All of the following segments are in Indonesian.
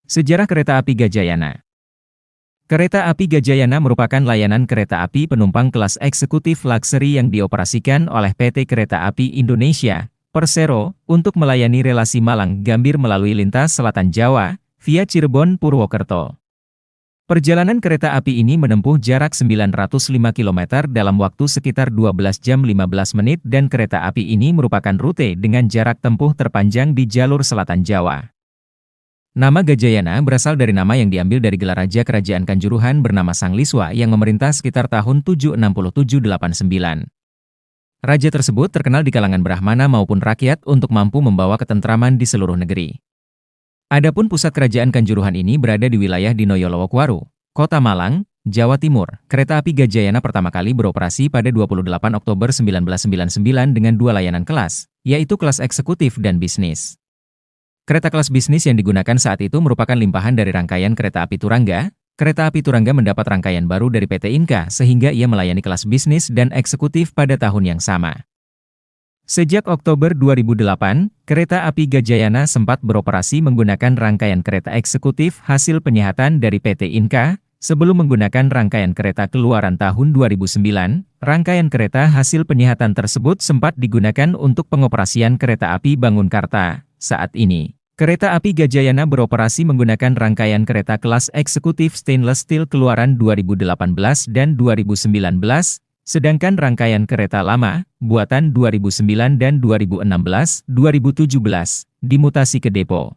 Sejarah Kereta Api Gajayana. Kereta Api Gajayana merupakan layanan kereta api penumpang kelas eksekutif luxury yang dioperasikan oleh PT Kereta Api Indonesia, Persero, untuk melayani relasi Malang-Gambir melalui lintas selatan Jawa, via Cirebon-Purwokerto. Perjalanan kereta api ini menempuh jarak 905 km dalam waktu sekitar 12 jam 15 menit dan kereta api ini merupakan rute dengan jarak tempuh terpanjang di jalur selatan Jawa. Nama Gajayana berasal dari nama yang diambil dari gelar raja kerajaan Kanjuruhan bernama Sang Liswa yang memerintah sekitar tahun 767-89. Raja tersebut terkenal di kalangan Brahmana maupun rakyat untuk mampu membawa ketentraman di seluruh negeri. Adapun pusat kerajaan Kanjuruhan ini berada di wilayah Dinoyolowokwaru, Kota Malang, Jawa Timur. Kereta api Gajayana pertama kali beroperasi pada 28 Oktober 1999 dengan dua layanan kelas, yaitu kelas eksekutif dan bisnis. Kereta kelas bisnis yang digunakan saat itu merupakan limpahan dari rangkaian kereta api Turangga. Kereta api Turangga mendapat rangkaian baru dari PT Inka sehingga ia melayani kelas bisnis dan eksekutif pada tahun yang sama. Sejak Oktober 2008, kereta api Gajayana sempat beroperasi menggunakan rangkaian kereta eksekutif hasil penyihatan dari PT Inka. Sebelum menggunakan rangkaian kereta keluaran tahun 2009, rangkaian kereta hasil penyihatan tersebut sempat digunakan untuk pengoperasian kereta api Bangunkarta. Saat ini, kereta api Gajayana beroperasi menggunakan rangkaian kereta kelas eksekutif stainless steel keluaran 2018 dan 2019, sedangkan rangkaian kereta lama, buatan 2009 dan 2016-2017, dimutasi ke depo.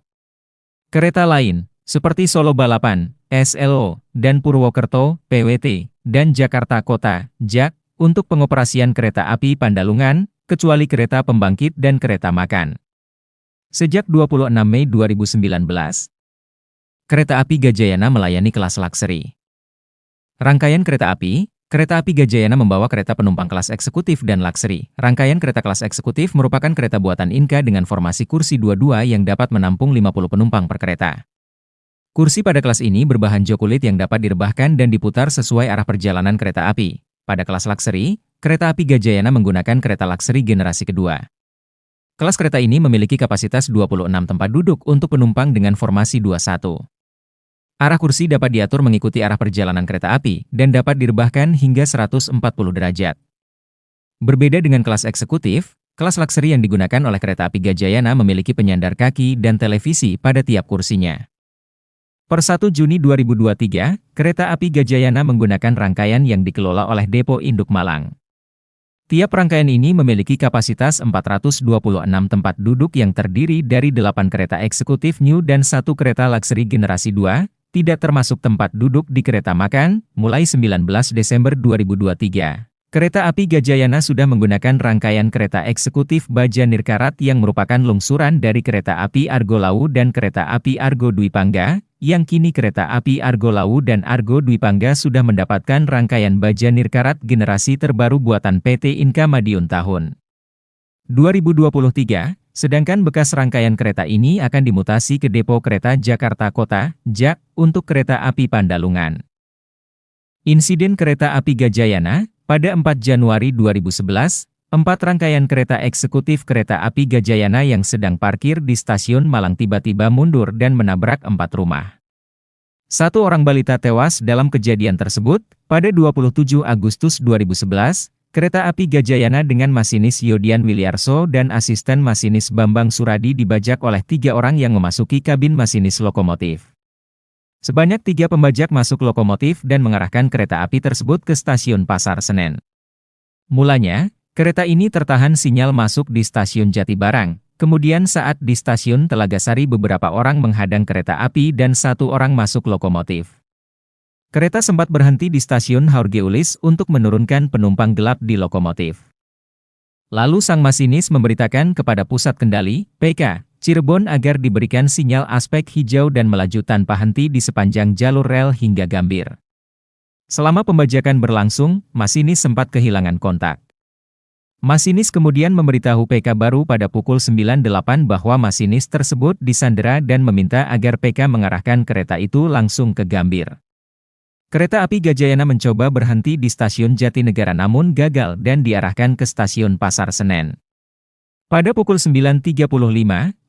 Kereta lain, seperti Solo Balapan, SLO, dan Purwokerto, PWT, dan Jakarta Kota, JAK, untuk pengoperasian kereta api Pandalungan, kecuali kereta pembangkit dan kereta makan. Sejak 26 Mei 2019, kereta api Gajayana melayani kelas luxury. Rangkaian kereta api Gajayana membawa kereta penumpang kelas eksekutif dan luxury. Rangkaian kereta kelas eksekutif merupakan kereta buatan Inka dengan formasi kursi 22 yang dapat menampung 50 penumpang per kereta. Kursi pada kelas ini berbahan jok kulit yang dapat direbahkan dan diputar sesuai arah perjalanan kereta api. Pada kelas luxury, kereta api Gajayana menggunakan kereta luxury generasi kedua. Kelas kereta ini memiliki kapasitas 26 tempat duduk untuk penumpang dengan formasi 21. Arah kursi dapat diatur mengikuti arah perjalanan kereta api dan dapat direbahkan hingga 140 derajat. Berbeda dengan kelas eksekutif, kelas luxury yang digunakan oleh kereta api Gajayana memiliki penyandar kaki dan televisi pada tiap kursinya. Per 1 Juni 2023, kereta api Gajayana menggunakan rangkaian yang dikelola oleh Depo Induk Malang. Tiap rangkaian ini memiliki kapasitas 426 tempat duduk yang terdiri dari 8 kereta eksekutif new dan 1 kereta luxury generasi 2, tidak termasuk tempat duduk di kereta makan, mulai 19 Desember 2023. Kereta api Gajayana sudah menggunakan rangkaian kereta eksekutif Baja Nirkarat yang merupakan lungsuran dari kereta api Argo Lawu dan kereta api Argo Dwi Pangga, yang kini kereta api Argo Lawu dan Argo Dwi Pangga sudah mendapatkan rangkaian Baja Nirkarat generasi terbaru buatan PT Inka Madiun tahun 2023, sedangkan bekas rangkaian kereta ini akan dimutasi ke Depo Kereta Jakarta Kota, JAK, untuk kereta api Pandalungan. Insiden kereta api Gajayana. Pada 4 Januari 2011, 4 rangkaian kereta eksekutif kereta api Gajayana yang sedang parkir di stasiun Malang tiba-tiba mundur dan menabrak 4 rumah. 1 orang balita tewas dalam kejadian tersebut. Pada 27 Agustus 2011, kereta api Gajayana dengan masinis Yodian Wiliarso dan asisten masinis Bambang Suradi dibajak oleh 3 orang yang memasuki kabin masinis lokomotif. Sebanyak 3 pembajak masuk lokomotif dan mengarahkan kereta api tersebut ke stasiun Pasar Senen. Mulanya, kereta ini tertahan sinyal masuk di stasiun Jatibarang. Kemudian saat di stasiun Telagasari beberapa orang menghadang kereta api dan 1 orang masuk lokomotif. Kereta sempat berhenti di stasiun Haurgeulis untuk menurunkan penumpang gelap di lokomotif. Lalu sang masinis memberitakan kepada pusat kendali, PK, Cirebon agar diberikan sinyal aspek hijau dan melaju tanpa henti di sepanjang jalur rel hingga Gambir. Selama pembajakan berlangsung, masinis sempat kehilangan kontak. Masinis kemudian memberitahu PK baru pada pukul 9.08 bahwa masinis tersebut disandera dan meminta agar PK mengarahkan kereta itu langsung ke Gambir. Kereta api Gajayana mencoba berhenti di stasiun Jatinegara namun gagal dan diarahkan ke stasiun Pasar Senen. Pada pukul 9.35,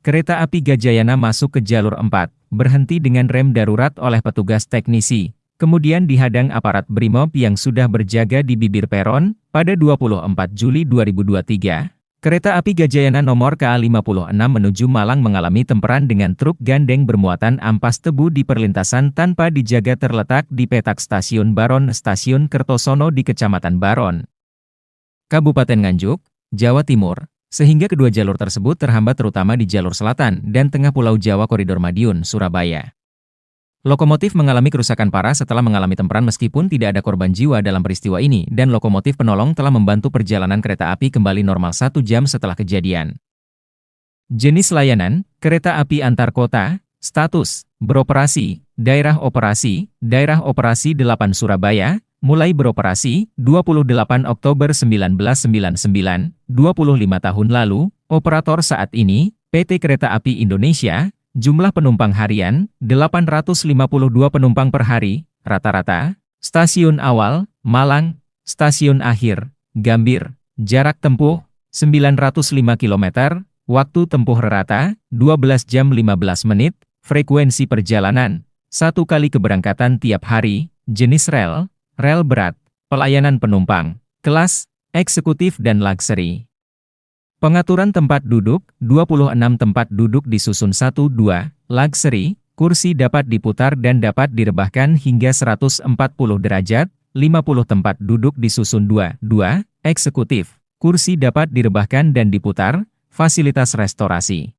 kereta api Gajayana masuk ke jalur 4, berhenti dengan rem darurat oleh petugas teknisi, kemudian dihadang aparat Brimob yang sudah berjaga di bibir peron. Pada 24 Juli 2023, kereta api Gajayana nomor KA56 menuju Malang mengalami temperan dengan truk gandeng bermuatan ampas tebu di perlintasan tanpa dijaga terletak di petak Stasiun Baron Stasiun Kertosono di Kecamatan Baron, Kabupaten Nganjuk, Jawa Timur. Sehingga kedua jalur tersebut terhambat terutama di jalur selatan dan tengah Pulau Jawa Koridor Madiun, Surabaya. Lokomotif mengalami kerusakan parah setelah mengalami temperan meskipun tidak ada korban jiwa dalam peristiwa ini dan lokomotif penolong telah membantu perjalanan kereta api kembali normal 1 jam setelah kejadian. Jenis layanan, kereta api antar kota, status, beroperasi, daerah operasi 8 Surabaya, mulai beroperasi 28 Oktober 1999, 25 tahun lalu, operator saat ini, PT Kereta Api Indonesia, jumlah penumpang harian, 852 penumpang per hari, rata-rata, stasiun awal, Malang, stasiun akhir, Gambir, jarak tempuh, 905 km, waktu tempuh rata, 12 jam 15 menit, frekuensi perjalanan, 1 kali keberangkatan tiap hari, jenis rel berat, pelayanan penumpang, kelas, eksekutif dan luxury. Pengaturan tempat duduk, 26 tempat duduk disusun 1-2, luxury, kursi dapat diputar dan dapat direbahkan hingga 140 derajat, 50 tempat duduk disusun 2-2, eksekutif, kursi dapat direbahkan dan diputar, fasilitas restorasi.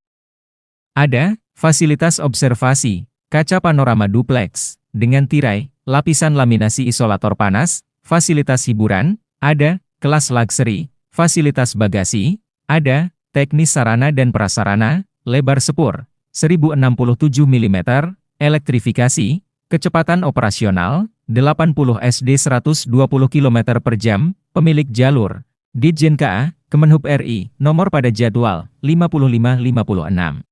Ada, fasilitas observasi, kaca panorama duplex, dengan tirai, lapisan laminasi isolator panas, fasilitas hiburan, ada, kelas luxury, fasilitas bagasi, ada, teknis sarana dan prasarana, lebar sepur, 1067 mm, elektrifikasi, kecepatan operasional, 80 SD 120 km per jam, pemilik jalur, Ditjen KA, Kemenhub RI, nomor pada jadwal, 5556.